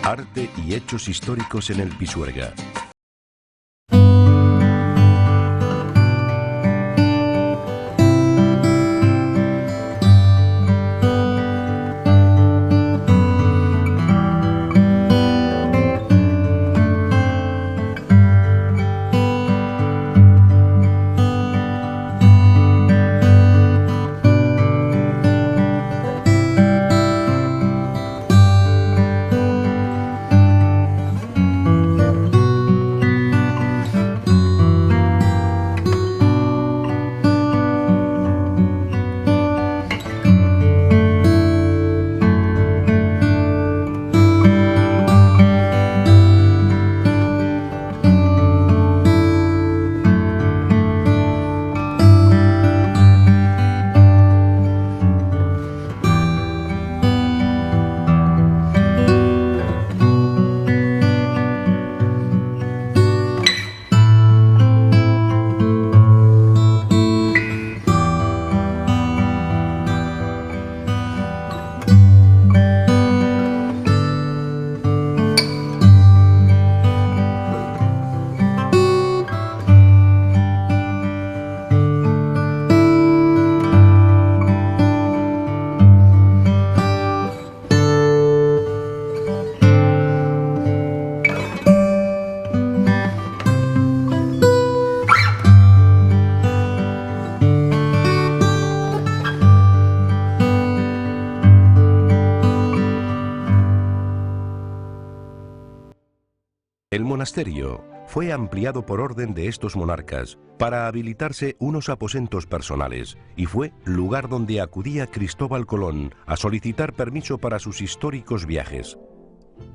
Arte y hechos históricos en el Pisuerga. El monasterio fue ampliado por orden de estos monarcas para habilitarse unos aposentos personales y fue lugar donde acudía Cristóbal Colón a solicitar permiso para sus históricos viajes.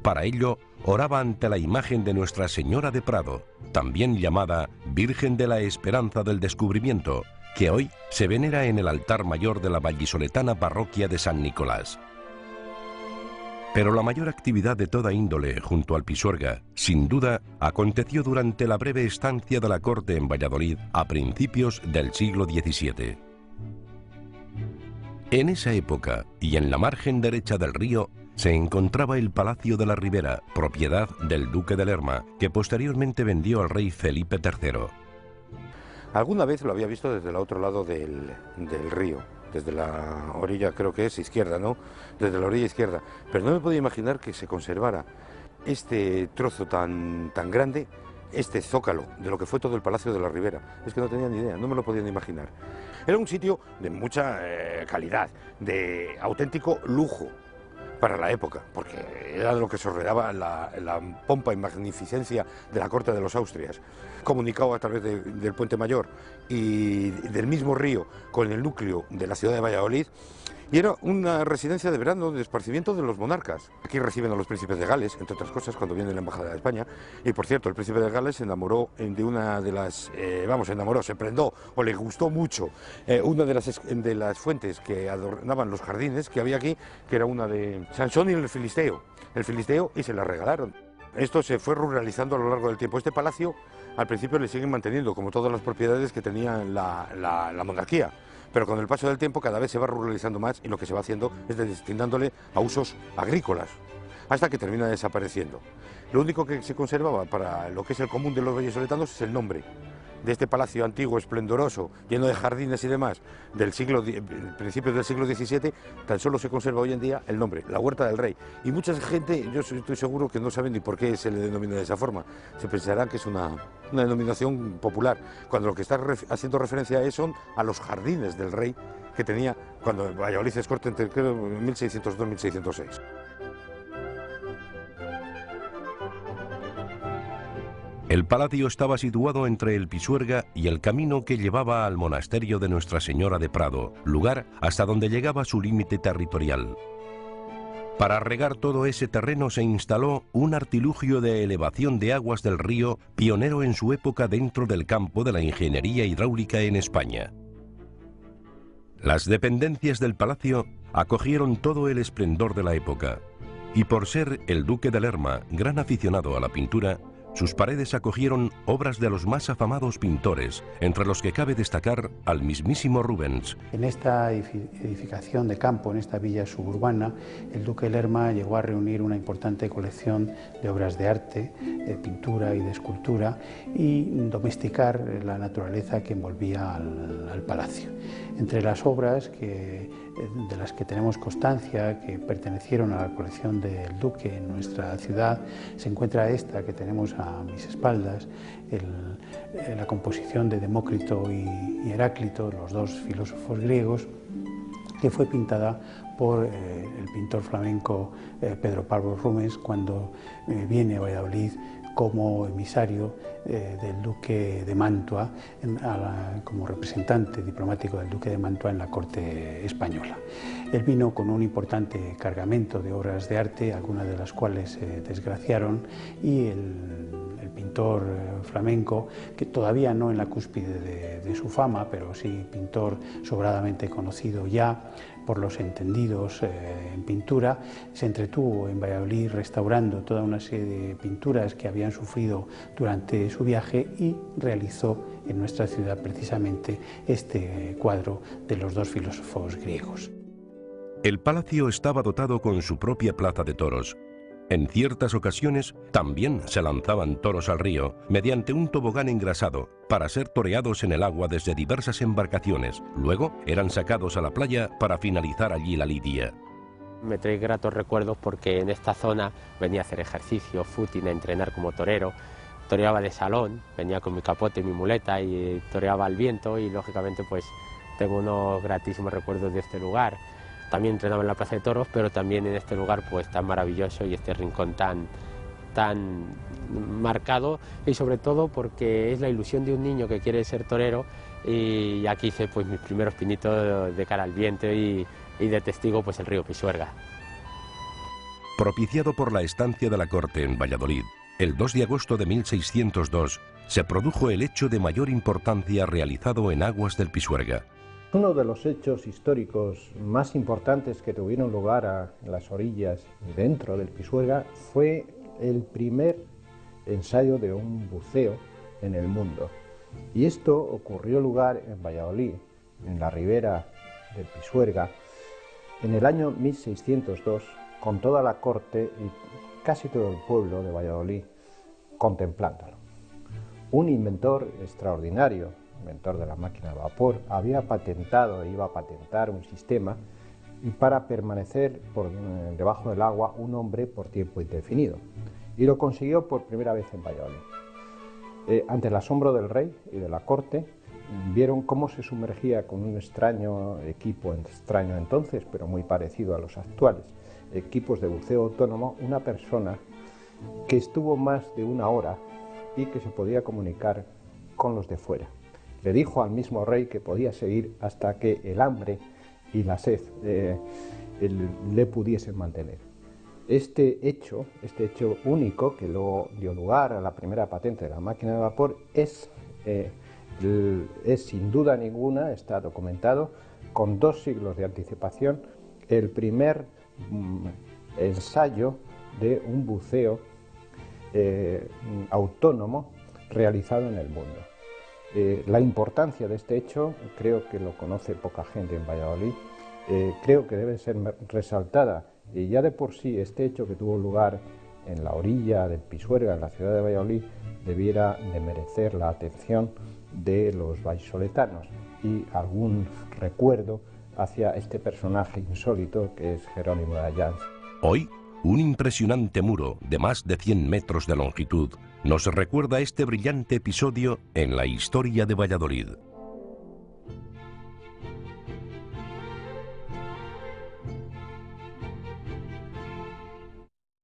Para ello, oraba ante la imagen de Nuestra Señora de Prado, también llamada Virgen de la Esperanza del Descubrimiento, que hoy se venera en el altar mayor de la vallisoletana parroquia de San Nicolás. Pero la mayor actividad de toda índole junto al Pisuerga, sin duda, aconteció durante la breve estancia de la corte en Valladolid a principios del siglo XVII. En esa época, y en la margen derecha del río, se encontraba el Palacio de la Ribera, propiedad del duque de Lerma, que posteriormente vendió al rey Felipe III. Alguna vez lo había visto desde el otro lado del río, desde la orilla, creo que es izquierda, ¿no? Desde la orilla izquierda. Pero no me podía imaginar que se conservara este trozo tan grande, este zócalo, de lo que fue todo el Palacio de la Ribera. Es que no tenía ni idea, no me lo podía ni imaginar. Era un sitio de mucha calidad, de auténtico lujo para la época, porque era de lo que se rodeaba la pompa y magnificencia de la corte de los Austrias, comunicado a través del Puente Mayor y del mismo río con el núcleo de la ciudad de Valladolid, y era una residencia de verano de esparcimiento de los monarcas. Aquí reciben a los príncipes de Gales, entre otras cosas, cuando viene la embajada de España, y por cierto, el príncipe de Gales se enamoró de una de las, se prendó o le gustó mucho una de las fuentes que adornaban los jardines que había aquí, que era una de Sansón y el Filisteo, y se la regalaron. Esto se fue ruralizando a lo largo del tiempo. Este palacio al principio le siguen manteniendo, como todas las propiedades que tenía la monarquía, pero con el paso del tiempo cada vez se va ruralizando más y lo que se va haciendo es destinándole a usos agrícolas, hasta que termina desapareciendo. Lo único que se conservaba para lo que es el común de los vallisoletanos es el nombre de este palacio antiguo, esplendoroso, lleno de jardines y demás, principios del siglo XVII, tan solo se conserva hoy en día el nombre, la Huerta del Rey. Y mucha gente, yo estoy seguro que no saben ni por qué se le denomina de esa forma. Se pensará que es una denominación popular, cuando lo que está haciendo referencia son a los jardines del rey que tenía cuando Valladolid es corte entre 1602 y 1606. El palacio estaba situado entre el Pisuerga y el camino que llevaba al monasterio de Nuestra Señora de Prado, lugar hasta donde llegaba su límite territorial. Para regar todo ese terreno se instaló un artilugio de elevación de aguas del río pionero en su época dentro del campo de la ingeniería hidráulica en España. Las dependencias del palacio acogieron todo el esplendor de la época, y por ser el duque de Lerma gran aficionado a la pintura, Sus paredes acogieron obras de los más afamados pintores, entre los que cabe destacar al mismísimo Rubens. En esta edificación de campo, en esta villa suburbana, el duque Lerma llegó a reunir una importante colección de obras de arte, de pintura y de escultura, y domesticar la naturaleza que envolvía al palacio. Entre las obras de las que tenemos constancia, que pertenecieron a la colección del duque en nuestra ciudad, se encuentra esta que tenemos a mis espaldas, la composición de Demócrito y Heráclito, los dos filósofos griegos, que fue pintada por el pintor flamenco Pedro Pablo Rubens cuando viene a Valladolid como emisario del duque de Mantua, como representante diplomático del duque de Mantua en la corte española. Él vino con un importante cargamento de obras de arte, algunas de las cuales se desgraciaron, y el pintor flamenco, que todavía no en la cúspide de su fama, pero sí pintor sobradamente conocido ya por los entendidos en pintura, se entretuvo en Valladolid restaurando toda una serie de pinturas que habían sufrido durante su viaje y realizó en nuestra ciudad precisamente este cuadro de los dos filósofos griegos. El palacio estaba dotado con su propia plaza de toros. En ciertas ocasiones también se lanzaban toros al río mediante un tobogán engrasado para ser toreados en el agua desde diversas embarcaciones. Luego eran sacados a la playa para finalizar allí la lidia. Me trae gratos recuerdos porque en esta zona venía a hacer ejercicio, footing, a entrenar como torero. Toreaba de salón, venía con mi capote y mi muleta y toreaba al viento, y lógicamente pues tengo unos gratísimos recuerdos de este lugar. También entrenaba en la Plaza de Toros, pero también en este lugar pues tan maravilloso y este rincón tan marcado, y sobre todo porque es la ilusión de un niño que quiere ser torero, y aquí hice pues mis primeros pinitos de cara al viento y de testigo pues el río Pisuerga. Propiciado por la estancia de la corte en Valladolid, el 2 de agosto de 1602 se produjo el hecho de mayor importancia realizado en aguas del Pisuerga. Uno de los hechos históricos más importantes que tuvieron lugar en las orillas y dentro del Pisuerga fue el primer ensayo de un buceo en el mundo. Y esto ocurrió lugar en Valladolid, en la ribera del Pisuerga, en el año 1602, con toda la corte y casi todo el pueblo de Valladolid contemplándolo. Un inventor extraordinario, inventor de la máquina de vapor, había patentado e iba a patentar un sistema y para permanecer debajo del agua un hombre por tiempo indefinido. Y lo consiguió por primera vez en Valladolid. Ante el asombro del rey y de la corte, vieron cómo se sumergía con un extraño equipo, extraño entonces, pero muy parecido a los actuales, equipos de buceo autónomo, una persona que estuvo más de una hora y que se podía comunicar con los de fuera. Le dijo al mismo rey que podía seguir hasta que el hambre y la sed le pudiesen mantener. Este hecho único, que luego dio lugar a la primera patente de la máquina de vapor, es sin duda ninguna, está documentado, con 2 siglos de anticipación, el primer ensayo de un buceo autónomo realizado en el mundo. La importancia de este hecho creo que lo conoce poca gente en Valladolid, creo que debe ser resaltada, y ya de por sí este hecho que tuvo lugar en la orilla del Pisuerga, en la ciudad de Valladolid, debiera de merecer la atención de los vallisoletanos y algún recuerdo hacia este personaje insólito que es Jerónimo de Allanz. Hoy, un impresionante muro de más de 100 metros de longitud nos recuerda este brillante episodio en la historia de Valladolid.